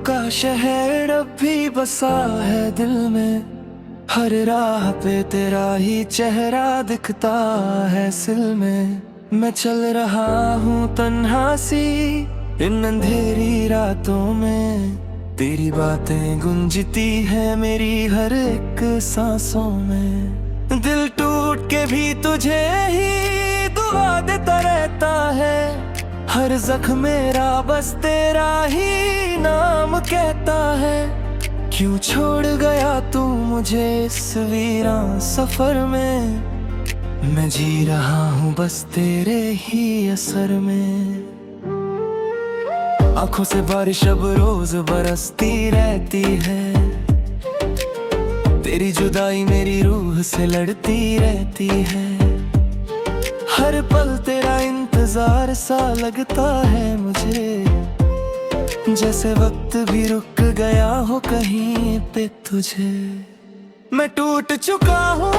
का शहर अब भी बसा है दिल में। हर राह पे तेरा ही चेहरा दिखता है सिल में। मैं चल रहा हूँ तन्हा सी इन अंधेरी रातों में। तेरी बातें गूंजती है मेरी हर एक सांसों में। दिल टूट के भी तुझे ही दुआ देता रहता है। हर जख्म मेरा बस तेरा ही नाम कहता है। क्यों छोड़ गया तू मुझे इस वीरान सफर में। मैं जी रहा हूँ बस तेरे ही असर में। आंखों से बारिश अब रोज बरसती रहती है। तेरी जुदाई मेरी रूह से लड़ती रहती है। हर पल तेरा इंतजार सा लगता है मुझे। जैसे वक्त भी रुक गया हो कहीं पे तुझे। मैं टूट चुका हूँ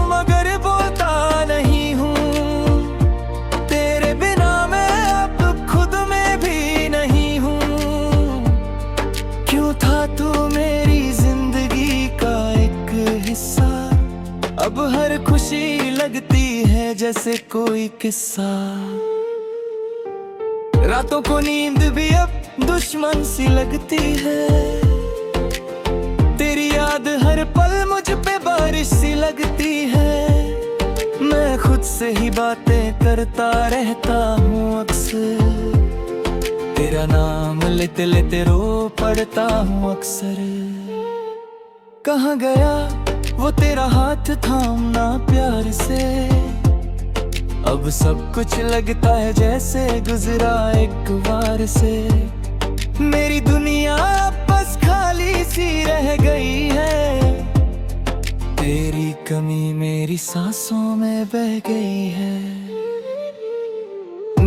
मगर बोलता नहीं हूँ। तेरे बिना मैं अब खुद में भी नहीं हूँ। क्यों था तू मेरी जिंदगी का एक हिस्सा। अब हर खुशी लगती है जैसे कोई किस्सा। रातों को नींद भी अब दुश्मन सी लगती है। तेरी याद हर पल मुझ पे बारिश सी लगती है। मैं खुद से ही बातें करता रहता हूँ अक्सर। तेरा नाम लेते लेते रो पड़ता हूँ अक्सर। कहाँ गया वो तेरा हाथ थामना प्यार से। अब सब कुछ लगता है जैसे गुजरा एक बार से। मेरी दुनिया बस खाली सी रह गई है। तेरी कमी मेरी सांसों में बह गई है।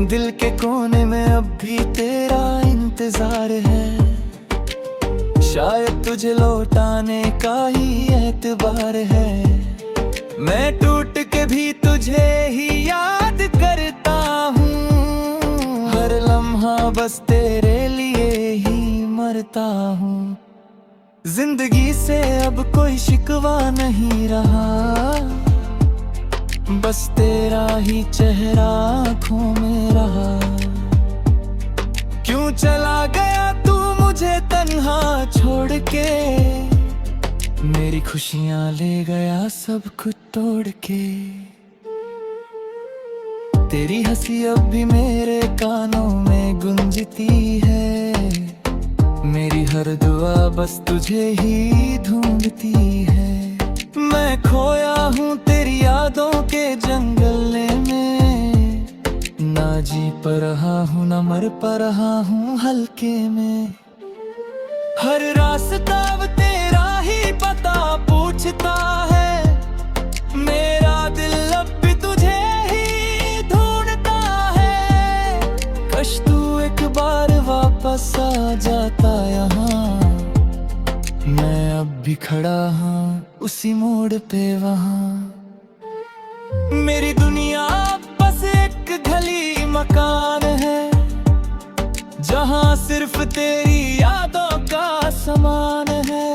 दिल के कोने में अब भी तेरा इंतजार है। शायद तुझे लौटाने का ही एतबार है। मैं टूट के भी तुझे ही याद करता हूँ। हर लम्हा बस तेरे लिए ही मरता हूँ। जिंदगी से अब कोई शिकवा नहीं रहा। बस तेरा ही चेहरा आँखों में रहा। क्यों चला गया तू मुझे तन्हा छोड़ के। मेरी खुशियाँ ले गया सब कुछ तोड़ के। तेरी हंसी अब भी मेरे कानों में गूंजती है। मेरी हर दुआ बस तुझे ही ढूंढती है। मैं खोया हूँ तेरी यादों के जंगल में। ना जी पर रहा हूँ ना मर पर रहा हूँ हल्के में। हर रास्ता अब तेरा ही पता पूछता है। मेरा दिल अब भी तुझे ही ढूंढता है। काश तू एक बार वापस आ जाता यहाँ। मैं अब भी खड़ा हूँ उसी मोड़ पे वहाँ। मेरी दुनिया बस एक गली मकान है। जहाँ सिर्फ तेरी यादों का समान है।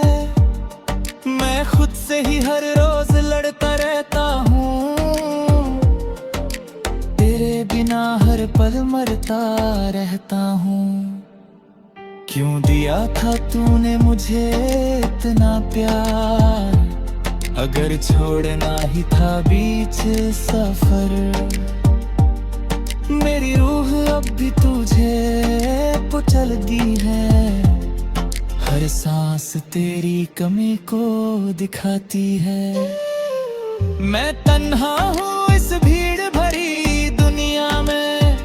मैं खुद से ही हर रोज लड़ता रहता हूँ। तेरे बिना हर पल मरता रहता हूँ। क्यों दिया था तूने मुझे इतना प्यार। अगर छोड़ना ही था बीच सफर। मेरी रूह अब भी तुझे पुचल दी है। हर सांस तेरी कमी को दिखाती है। मैं तन्हा हूँ इस भीड़ भरी दुनिया में।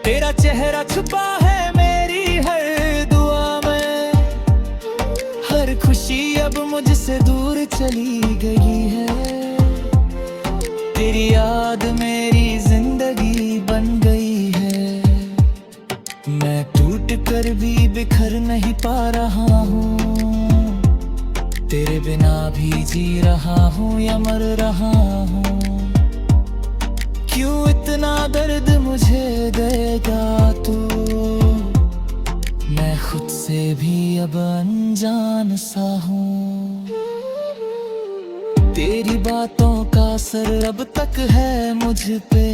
तेरा चेहरा छुपा है मेरी हर दुआ में। हर खुशी अब मुझसे दूर चली गई है। तेरी याद मेरी जिंदगी बन गई है। मैं टूट कर भी बिखर नहीं पा रहा हूँ। तेरे बिना भी जी रहा हूँ या मर रहा हूँ। क्यों इतना दर्द मुझे देगा तू। मैं खुद तुझसे भी अब अनजान सा हूँ। तेरी बातों का असर अब तक है मुझ पे,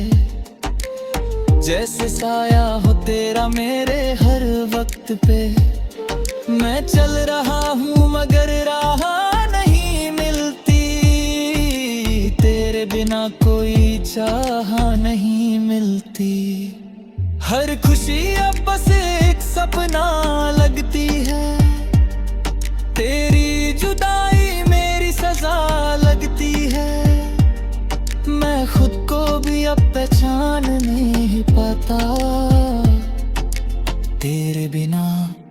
जैसे साया हो तेरा मेरे हर वक्त पे। मैं चल रहा हूँ मगर राह नहीं मिलती, तेरे बिना कोई चाह नहीं मिलती। हर खुशी अब बस एक सपना लगती है, तेरी जुदाई मेरी सजा लगती है। मैं खुद को भी अब पहचान नहीं पाता, तेरे बिना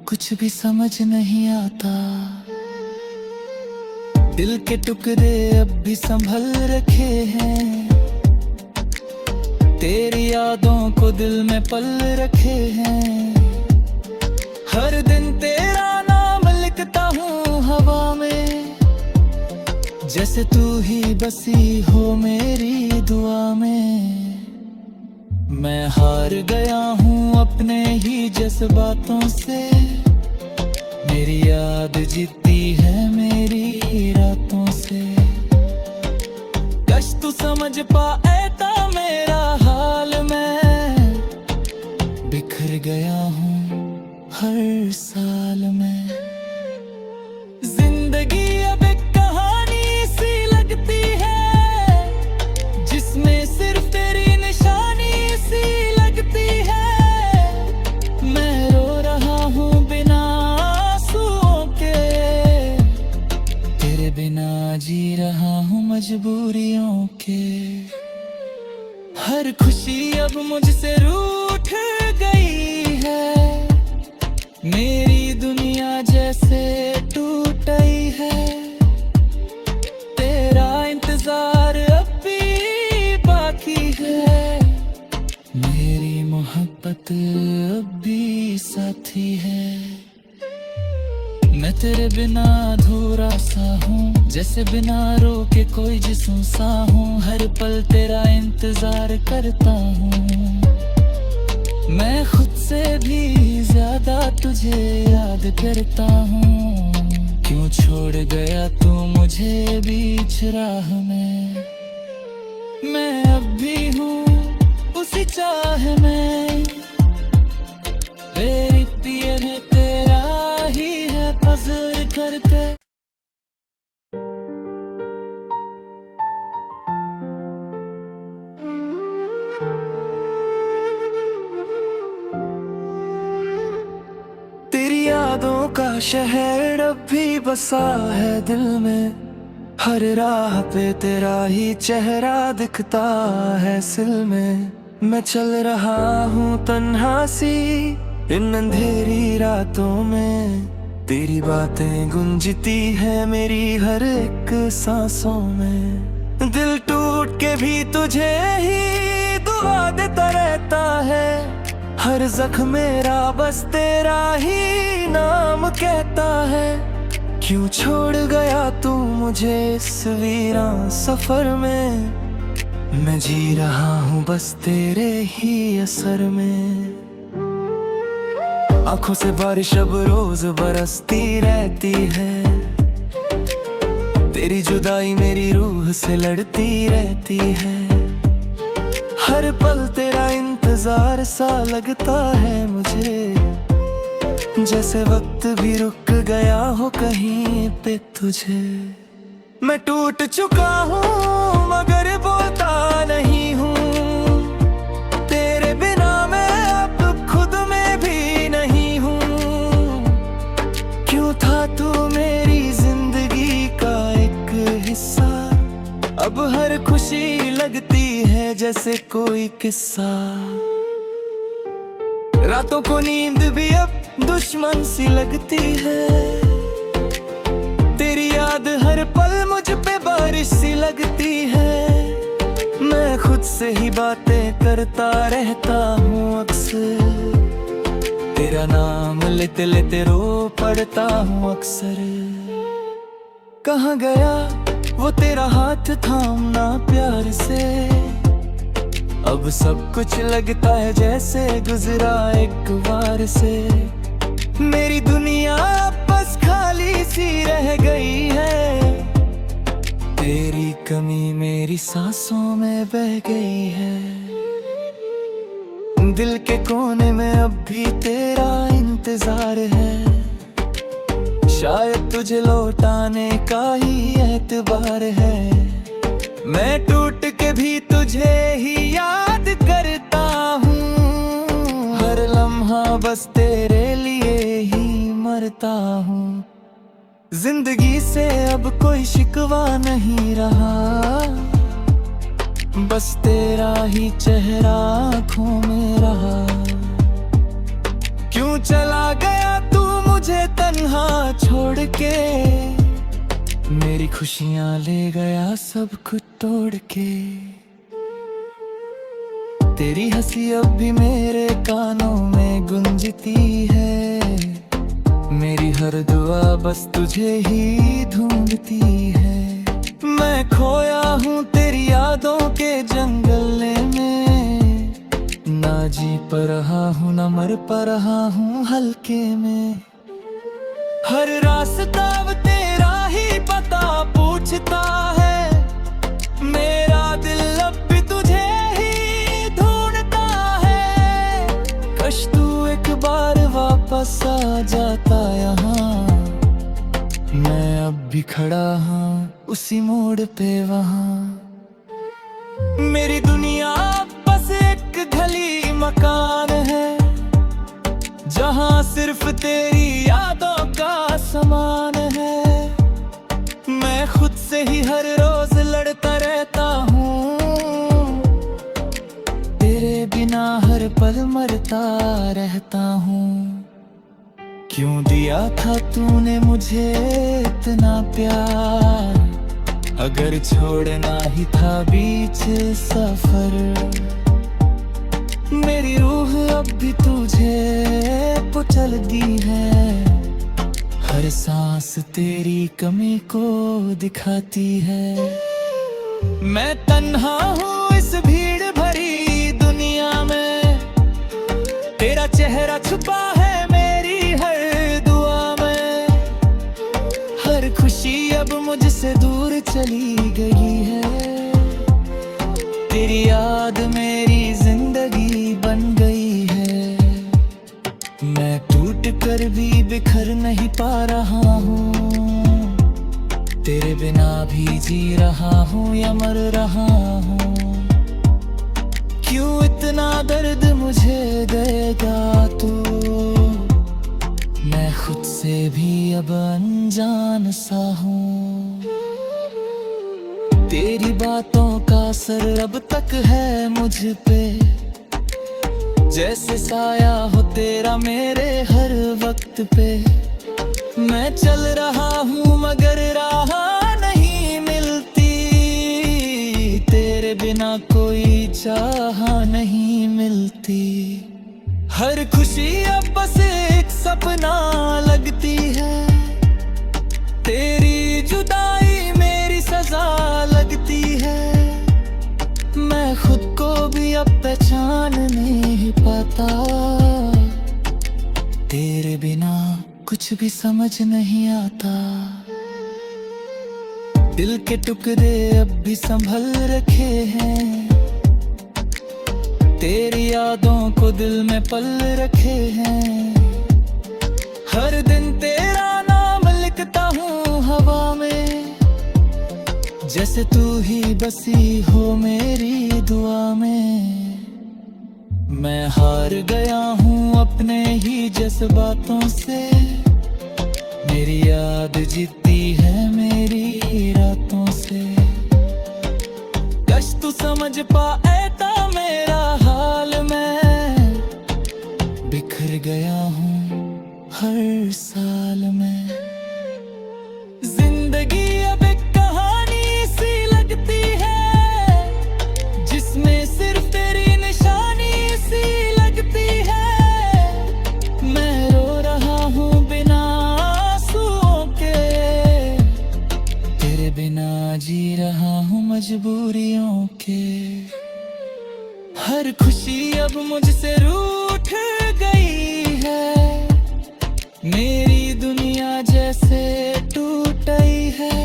कुछ भी समझ नहीं आता। दिल के टुकड़े अब भी संभल रखे हैं, तेरी यादों को दिल में पल रखे हैं। हर दिन तेरा नाम लिखता हूँ हवा में, जैसे तू ही बसी हो मेरी दुआ में। मैं हार गया हूँ अपने ही जज्बातों से, मेरी याद जीती है मेरी रातों से। कश तू समझ पाएता मेरा हाल, मैं बिखर गया हूँ हर साल में। जिंदगी अब एक कहानी सी लगती है, जिसमें सिर्फ तेरी निशानी सी लगती है। मैं रो रहा हूँ बिना आंसुओं के, तेरे बिना जी रहा हूँ मजबूरियों के। हर खुशी अब मुझसे रूठ गई है, मेरी दुनिया जैसे टूट गई है। तेरा इंतजार अब भी बाकी है, मेरी मोहब्बत अब भी साथी है। मैं तेरे बिना अधूरा सा हूँ, जैसे बिना रो के कोई जिस्म सा हूँ। हर पल तेरा इंतजार करता हूँ, मैं खुद से भी ज्यादा तुझे याद करता हूँ। क्यों छोड़ गया तू मुझे बीच राह में, मैं अब भी हूँ उसी चाह में। मेरी पिए है तेरा ही है पजल करते। तेरी यादों का शहर अब भी बसा है दिल में, हर राह पे तेरा ही चेहरा दिखता है सिल में। मैं चल रहा हूँ तन्हा सी इन अंधेरी रातों में, तेरी बातें गूंजती है मेरी हर एक सांसों में। दिल टूट के भी तुझे ही दुआ देता रहता है, हर जख्म मेरा बस तेरा ही नाम कहता है। क्यों छोड़ गया तू मुझे इस वीरान सफर में, मैं जी रहा हूँ बस तेरे ही असर में। आंखों से बारिश अब रोज बरसती रहती है, तेरी जुदाई मेरी रूह से लड़ती रहती है। हर पल तेरा इंतजार सा लगता है मुझे, जैसे वक्त भी रुक गया हो कहीं पे तुझे। मैं टूट चुका हूँ मगर बोलता नहीं हूँ, तेरे बिना मैं अब खुद में भी नहीं हूँ। क्यों था तू मेरी जिंदगी का एक हिस्सा, अब हर खुशी लगती है जैसे कोई किस्सा। रातों को नींद भी अब दुश्मन सी लगती है, तेरी याद हर पल मुझ पे बारिश सी लगती है। मैं खुद से ही बातें करता रहता हूँ अक्सर, तेरा नाम लेते लेते रो पड़ता हूँ अक्सर। कहाँ गया वो तेरा हाथ थामना प्यार से, अब सब कुछ लगता है जैसे गुजरा एक बार से। मेरी दुनिया बस खाली सी रह गई है, तेरी कमी मेरी सांसों में बह गई है। दिल के कोने में अब भी तेरा इंतजार है, शायद तुझे लौटाने का ही एतबार है। मैं टूट के भी तुझे ही याद करता हूँ, हर लम्हा बस तेरे लिए ही मरता हूँ। जिंदगी से अब कोई शिकवा नहीं रहा, बस तेरा ही चेहरा आँखों में रहा। क्यों चला गया तू मुझे तन्हा छोड़ के, मेरी खुशियां ले गया सब कुछ तोड़ के। तेरी हंसी अब भी मेरे कानों में गूंजती है, मेरी हर दुआ बस तुझे ही ढूंढती है। मैं खोया हूँ तेरी यादों के जंगल में, ना जी पर रहा हूँ ना मर पर रहा हूँ हल्के में। हर रास्ता अब तेरा ही पता पूछता है, मेरा दिल अब भी तुझे ही ढूंढता है। काश तू एक बार वापस आ जाता यहाँ, मैं अब भी खड़ा हूँ उसी मोड़ पे वहाँ। मेरी दुनिया बस एक गली मकान है, जहाँ सिर्फ तेरी यादों का समान है। मैं खुद से ही हर रोज लड़ता रहता हूँ, तेरे बिना हर पल मरता रहता हूँ। क्यों दिया था तूने मुझे इतना प्यार, अगर छोड़ना ही था बीच सफर। मेरी रूह अब भी तुझे कुचल दी है, हर सांस तेरी कमी को दिखाती है। मैं तन्हा हूँ इस भीड़ भरी दुनिया में, तेरा चेहरा छुपा है मेरी हर दुआ में। हर खुशी अब मुझसे दूर चली गई है, तेरी याद मेरी जिंदगी बन गई है। मैं टूट कर भी बिखर नहीं पा रहा हूँ, तेरे बिना भी जी रहा हूँ या मर रहा हूँ। क्यों इतना दर्द मुझे देगा तू, मैं खुद से भी अब अनजान सा हूँ। तेरी बातों का असर अब तक है मुझ पे, जैसे साया हो तेरा मेरे हर वक्त पे। मैं चल रहा हूँ मगर राह नहीं मिलती, तेरे बिना कोई चाह नहीं मिलती। हर खुशी अब बस एक सपना लगती है, तेरी जुदाई मेरी सजा लगती है। मैं खुद को भी अब पहचान नहीं पाता, तेरे बिना कुछ भी समझ नहीं आता। दिल के टुकड़े अब भी संभल रखे हैं, तेरी यादों को दिल में पल रखे हैं। हर दिन तेरा नाम लिखता हूँ हवा में, जैसे तू ही बसी हो मेरी दुआ में। मैं हार गया हूँ अपने ही जज्बातों से, मेरी याद जीती है मेरी रातों से। कश तू समझ पाएता मेरा हाल, मैं बिखर गया हूँ हर साल में। जिंदगी अब एक कहानी सी लगती है, जिसमें सिर्फ तेरी निशानी सी लगती है। मैं रो रहा हूँ बिना आंसुओं के, तेरे बिना जी रहा हूँ मजबूरियों के। हर खुशी अब मुझसे रूठ गई है, मेरी दुनिया जैसे टूट गई है,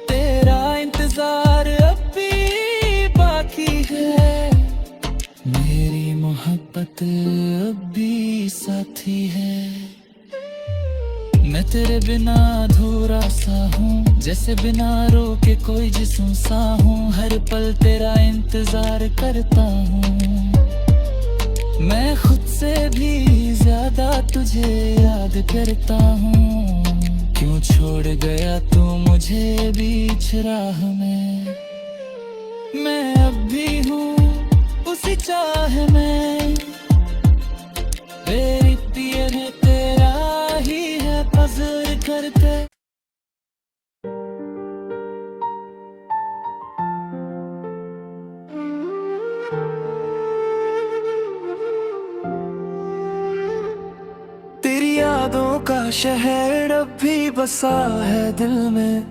तेरा इंतजार अब भी बाकी है। मेरी मोहब्बत अब भी साथी है। मैं तेरे बिना अधूरा सा हूँ, जैसे बिना रोके कोई जिस्म सा हूँ। हर पल तेरा इंतजार करता हूँ, मैं खुद से भी ज्यादा तुझे याद करता हूँ। क्यों छोड़ गया तू मुझे बीच राह में। मैं अब भी हूँ उसी चाह में, मेरी पिए में तेरा ही है पजर करते। तेरी यादों का शहर अब भी बसा है दिल में,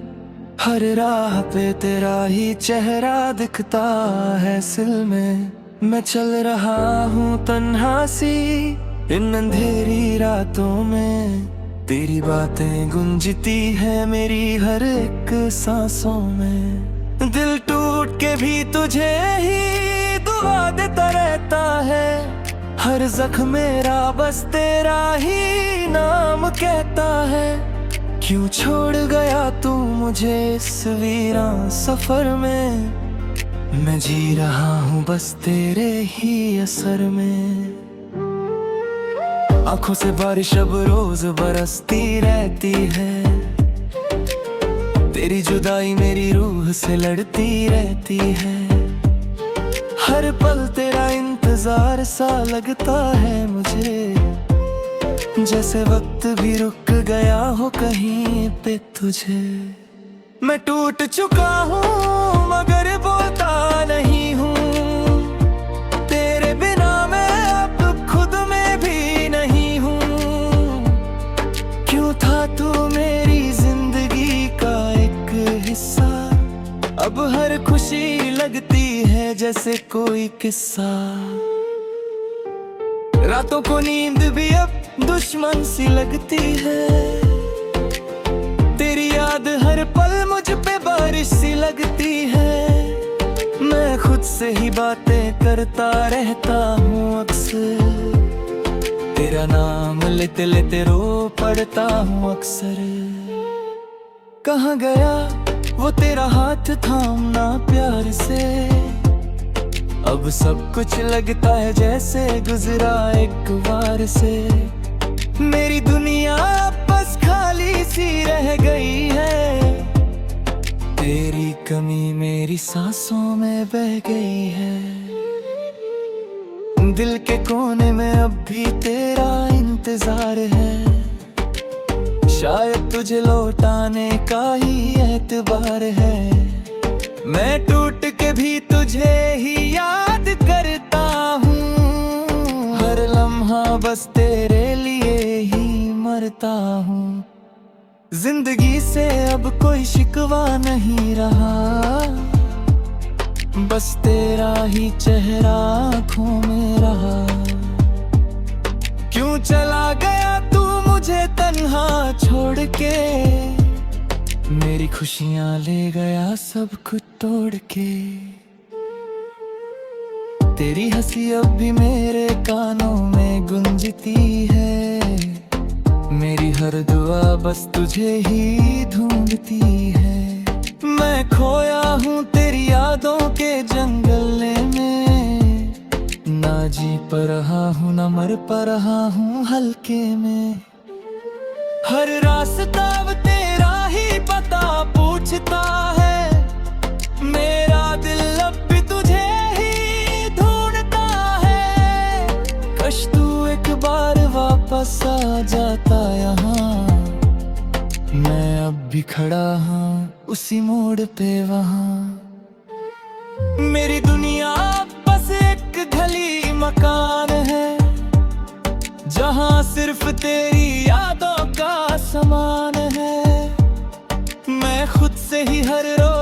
हर राह पे तेरा ही चेहरा दिखता है सिल में। मैं चल रहा हूँ तन्हा सी इन अंधेरी रातों में, तेरी बातें गूंजती है मेरी हर एक सांसों में। दिल टूट के भी तुझे ही दुआ देता रहता है, हर जख्म मेरा बस तेरा ही नाम कहता है। क्यों छोड़ गया तू मुझे इस वीरान सफर में, मैं जी रहा हूँ बस तेरे ही असर में। आंखों से बारिश अब रोज बरसती रहती है, तेरी जुदाई मेरी रूह से लड़ती रहती है। हर पल तेरा इंतजार सा लगता है मुझे, जैसे वक्त भी रुक गया हो कहीं पे तुझे। मैं टूट चुका हूँ मगर बोलता नहीं हूँ, तेरे बिना मैं अब खुद में भी नहीं हूँ। क्यों था तू मेरी जिंदगी का एक हिस्सा, अब हर खुशी लगती है जैसे कोई किस्सा। रातों को नींद भी अब दुश्मन सी लगती है, तेरी याद हर पल मुझ पे बारिश सी लगती है। मैं खुद से ही बातें करता रहता हूँ अक्सर, तेरा नाम लेते लेते रो पड़ता हूँ अक्सर। कहाँ गया वो तेरा हाथ थामना प्यार से, अब सब कुछ लगता है जैसे गुजरा एक बार से। मेरी दुनिया बस खाली सी रह गई है, तेरी कमी मेरी सांसों में बह गई है। दिल के कोने में अब भी तेरा इंतजार है, शायद तुझे लौटाने का ही एतबार है। मैं टूट के भी तुझे ही याद करता हूँ, हर लम्हा बस तेरे लिए ही मरता हूँ। जिंदगी से अब कोई शिकवा नहीं रहा, बस तेरा ही चेहरा आँखों में रहा। क्यों चला गया तू मुझे तन्हा छोड़ के, मेरी खुशियां ले गया सब कुछ तोड़ के। तेरी हंसी अब भी मेरे कानों में गूंजती है, मेरी हर दुआ बस तुझे ही ढूंढती है। मैं खोया हूँ तेरी यादों के जंगल में, ना जी पर रहा हूँ ना मर पर रहा हूँ हल्के में। हर रास्ता अब तेरा ही पता पूछता है, मेरा दिल अब भी तुझे ही ढूंढता है। काश तू एक बार वापस आ जाता यहाँ, मैं अब भी खड़ा हूँ उसी मोड़ पे वहाँ। मेरी दुनिया बस एक गली मकान है, जहाँ सिर्फ तेरी यादों का समान है। मैं खुद से ही हर रोज